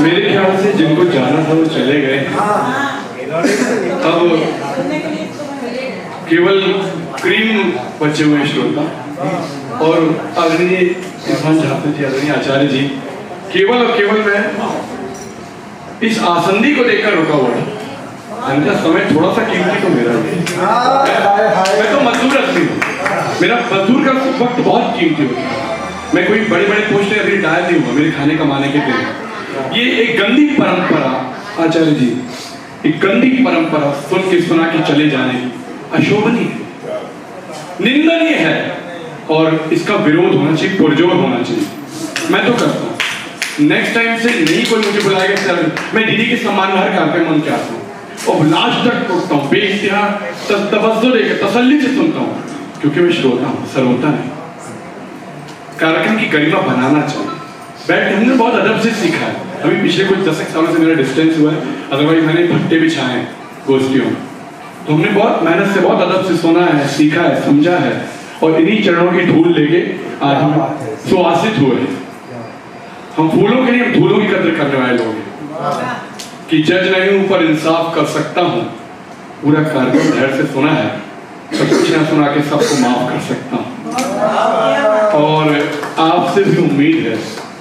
मेरे ख्याल से जिनको जाना था वो चले गए। अब केवल क्रीम बचे हुए श्रोता और आदरणीय इरफान झांसे जी, आदरणीय आचार्य जी, केवल और केवल मैं इस आसंदी को देखकर रुका हुआ था। समय थोड़ा सा कीमती तो मेरा भी, मैं तो मजदूर आदमी हूँ, मेरा मजदूर का वक्त बहुत कीमती होता है। मैं कोई बड़े बड़े पोस्ट अभी रिटायर नहीं हुआ मेरे खाने कमाने के लिए। ये एक गंदी परंपरा आचार्य जी, एक गंदी परंपरा सुन के सुना के चले जाने की अशोभनीय है, निंदनीय है और इसका विरोध होना चाहिए, पुरजोर होना चाहिए। मैं तो करता हूँ, नेक्स्ट टाइम से नहीं कोई मुझे बुलाएगा सर, मैं दीदी के सम्मान में हर कार्यक्रम के आता हूँ और लास्ट तक उठता हूँ, बेइंतहा तवज्जो देकर तसल्ली से सुनता हूँ, क्योंकि मैं श्रोता हूँ, श्रोता नहीं। कार्यक्रम की गरिमा बनाना चाहिए। बैठ हमने बहुत अदब से सीखा है। अभी पिछले कुछ 10 सालों से मेरा डिस्टेंस हुआ है, अदरवाइज मैंने भट्टे बिछाए हैं गोष्ठियों, तो हमने बहुत मेहनत से बहुत अदब से सुना है, सीखा है, समझा है और इन्हीं चरणों की धूल लेके आज हम सुवासित हुए। हम फूलों के लिए हम धूलों की कदर करने वाले लोग हैं कि जज नहीं हूं पर इंसाफ कर सकता हूं। पूरा कार्यक्रम धैर्य से सुना है, सब कुछ ना सुना के सबको माफ कर सकता हूं और आपसे भी उम्मीद है,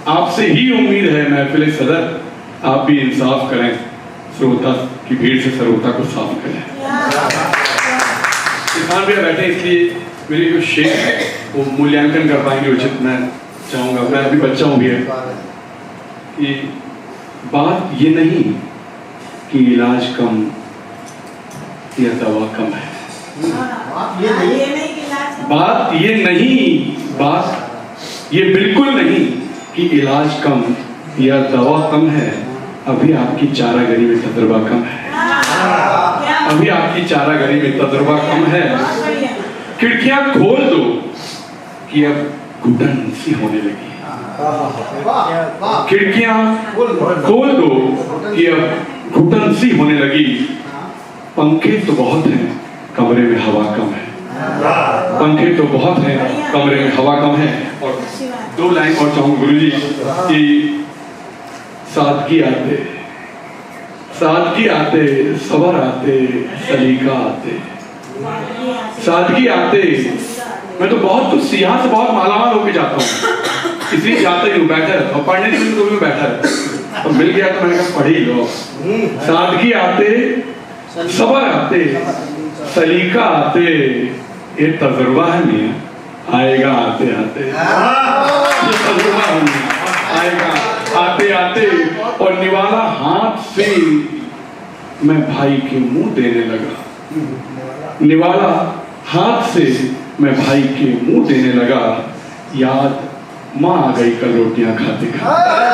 आपसे ही उम्मीद है महफिल सदर, आप भी इंसाफ करें, श्रोता की भीड़ से श्रोता को साफ करें। इरफान भैया बैठे इसलिए मेरी जो शेख है वो मूल्यांकन कर पाएंगे उचित। मैं चाहूंगा, मैं अभी बच्चा हूँ भी है, कि बात ये नहीं कि इलाज कम या दवा कम है, बात ये नहीं, बात ये बिल्कुल नहीं कि इलाज कम या दवा कम है, अभी आपकी चारागरी में तजुर्बा कम है, अभी आपकी चारागरी में तजुर्बा कम है। खिड़कियां खोल दो कि अब घुटन सी होने लगी, खिड़कियां खोल दो कि अब घुटन सी होने लगी। पंखे तो बहुत हैं, कमरे में हवा कम है, पंखे तो बहुत हैं, कमरे में हवा कम है। और 2 लाइन और चाहूंगा गुरुजी कि सादगी आते, सादगी आते, सबर आते, सलीका आते, सादगी आते। मैं तो बहुत कुछ यहाँ से बहुत मालामाल होके जाता हूँ, इसलिए जाता ही हूँ, बैठा रहता हूँ, पढ़ने के लिए तो भी बैठा रहता हूँ, मिल गया तो मैंने कहा पढ़ ही लो। सादगी आते, सबर आते, सलीका आते, ये तजुर्बा है मियां, आएगा आते आते, ये तजुर्बा है मियां, आएगा आते आते। और निवाला हाथ से मैं भाई के मुंह देने लगा, निवाला हाथ से मैं भाई के मुंह देने लगा, याद माँ आ गई कल रोटियां खाते खाते।